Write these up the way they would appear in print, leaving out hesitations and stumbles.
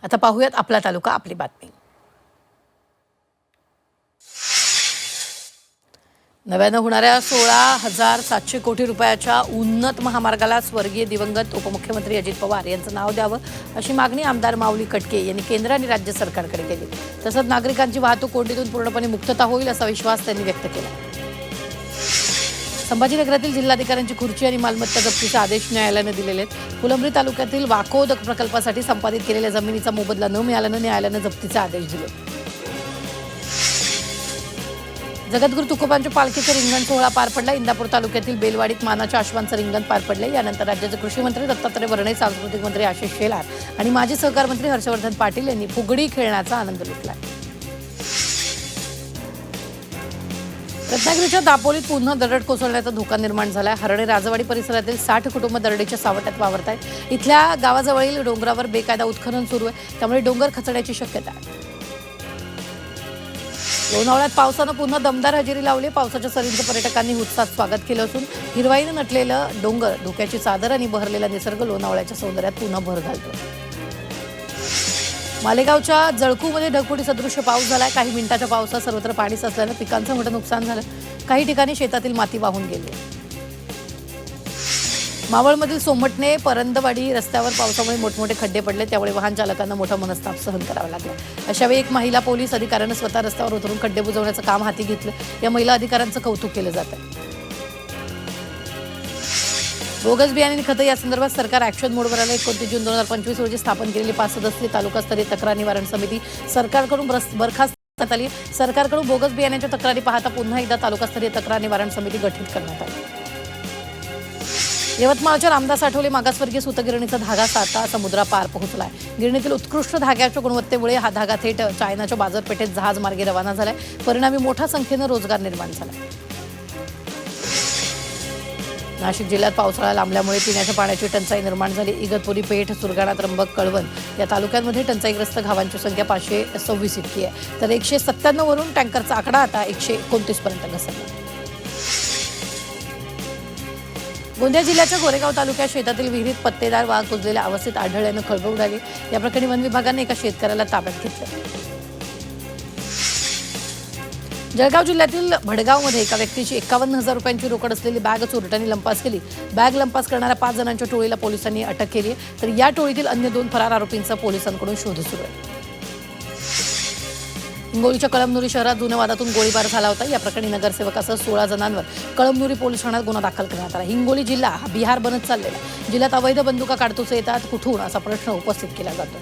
आता पाहूयात आपला तालुका आपली बातमी। नव्यानं होणाऱ्या 16,700 कोटी रुपयाच्या उन्नत महामार्गाला स्वर्गीय दिवंगत उपमुख्यमंत्री अजित पवार यांचं नाव द्यावं अशी मागणी आमदार माऊली कटके यांनी केंद्र आणि राज्य सरकारकडे केली। तसंच नागरिकांची वाहतूक कोंडीतून पूर्णपणे मुक्तता होईल असा विश्वास त्यांनी व्यक्त केला। संभाजीनगरातील जिल्हाधिकाऱ्यांची खुर्ची आणि मालमत्ता जप्तीचे आदेश न्यायालयाने दिलेले आहेत। फुलंब्री तालुक्यातील वाकोद प्रकल्पासाठी संपादित केलेल्या जमिनीचा मोबदला न मिळाल्याने न्यायालयाने जप्तीचे आदेश दिले। जगद्गुरू तुकोबांच्या पालखीचं रिंगण सोहळा पार पडला। इंदापूर तालुक्यातील बेलवाडीत मानाच्या अश्वांचं रिंगण पार पडले। यानंतर राज्याचे कृषी मंत्री दत्तात्रय भरणे, सांस्कृतिक मंत्री आशिष शेलार आणि माजी सहकार मंत्री हर्षवर्धन पाटील यांनी फुगडी खेळण्याचा आनंद लुटला। रत्नागिरीच्या दापोलीत पुन्हा दरड कोसळण्याचा धोका निर्माण झाला आहे। हरणे राजवाडी परिसरातील 60 कुटुंब दरडीच्या सावटात वावरत आहेत। इथल्या गावाजवळील डोंगरावर बेकायदा उत्खनन सुरू आहे, त्यामुळे डोंगर खचण्याची शक्यता आहे। लोणावळ्यात पावसानं पुन्हा दमदार हजेरी लावली। पावसाच्या सरींचं पर्यटकांनी उत्साहात स्वागत केलं असून हिरवाईनं नटलेलं डोंगर, धोक्याची चादर आणि बहरलेला निसर्ग लोणावळ्याच्या सौंदर्यात पुन्हा भर घालतो। मालेगावच्या जळकूमध्ये ढगफुटी सदृश्य पाऊस झालाय। काही मिनिटाच्या पावसात सर्वत्र पाणी साचल्यानं पिकांचं मोठं नुकसान झालं। काही ठिकाणी शेतातील माती वाहून गेली। मावळमधील सोमटणे परंदवाडी रस्त्यावर पावसामुळे मोठमोठे खड्डे पडले, त्यामुळे वाहन चालकांना मोठा मनस्ताप सहन करावा लागला। अशावेळी एक महिला पोलीस अधिकाऱ्यानं स्वतः रस्त्यावर उतरून खड्डे बुजवण्याचं काम हाती घेतलं। या महिला अधिकाऱ्यांचं कौतुक केलं जात आहे। बोगस बियाणे खतं या संदर्भात सरकार ॲक्शन मोडवर आलं। 29 जून 2025 रोजी स्थापन केलेली 5 सदस्यीय तालुकास्तरीय तक्रार निवारण समिती सरकारकडून बरखास्त करण्यात आली। सरकारकडून बोगस बियाण्याच्या तक्रारी पाहता पुन्हा एकदा तालुकास्तरीय तक्रार निवारण समिती गठीत करण्यात आली। यवतमाळच्या रामदास आठवले मागासवर्गीय सूतगिरणीचा धागा साता समुद्रापार पोहोचलाय। गिरणीतील उत्कृष्ट धाग्याच्या गुणवत्तेमुळे हा धागा थेट चायनाच्या बाजारपेठेत जहाजमार्गे रवाना झालाय। परिणामी मोठ्या संख्येनं रोजगार निर्माण झाला। नाशिक जिल्ह्यात पावसाळा लांबल्यामुळे पिण्याच्या पाण्याची टंचाई निर्माण झाली। इगतपुरी, पेठ, सुरगाणा, त्र्यंबक, कळवण या तालुक्यांमध्ये टंचाईग्रस्त गावांची संख्या 526 इतकी आहे, तर 197 वरून टँकरचा आकडा आता 129 पर्यंत घसरला। गोंदिया जिल्ह्याच्या गोरेगाव तालुक्यात शेतातील विहिरीत पत्तेदार वाघ कुजलेल्या अवस्थेत आढळल्यानं खळबळ उडाली। या प्रकरणी वन विभागाने एका शेतकऱ्याला ताब्यात घेतलं। जळगाव जिल्ह्यातील भडगावमध्ये एका व्यक्तीची 51,000 रुपयांची रोकड असलेली बॅग चोरट्यांनी लंपास केली। बॅग लंपास करणाऱ्या 5 जणांच्या टोळीला पोलिसांनी अटक केली आहे, तर या टोळीतील अन्य 2 फरार आरोपींचा पोलिसांकडून शोध सुरू आहे। हिंगोलीच्या कळमनुरी शहरात जुन्या वादातून गोळीबार झाला होता। या प्रकरणी नगरसेवकासह 16 जणांवर कळमनुरी पोलीस ठाण्यात गुन्हा दाखल करण्यात आला। हिंगोली जिल्हा हा बिहार बनत चाललेला, जिल्ह्यात अवैध बंदुका काडतुसे येतात कुठून असा प्रश्न उपस्थित केला जातो।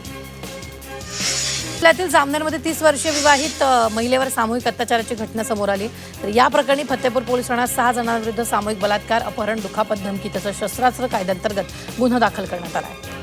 जिल्ह्यातील जामनेरमध्ये 30 वर्षीय विवाहित महिलेवर सामूहिक अत्याचाराची घटना समोर आली, तर या प्रकरणी फतेपूर पोलीस ठाण्यात 6 जणांविरुद्ध सामूहिक बलात्कार, अपहरण, दुखापत, धमकी तसंच शस्त्रास्त्र कायद्याअंतर्गत गुन्हा दाखल करण्यात आला आहे।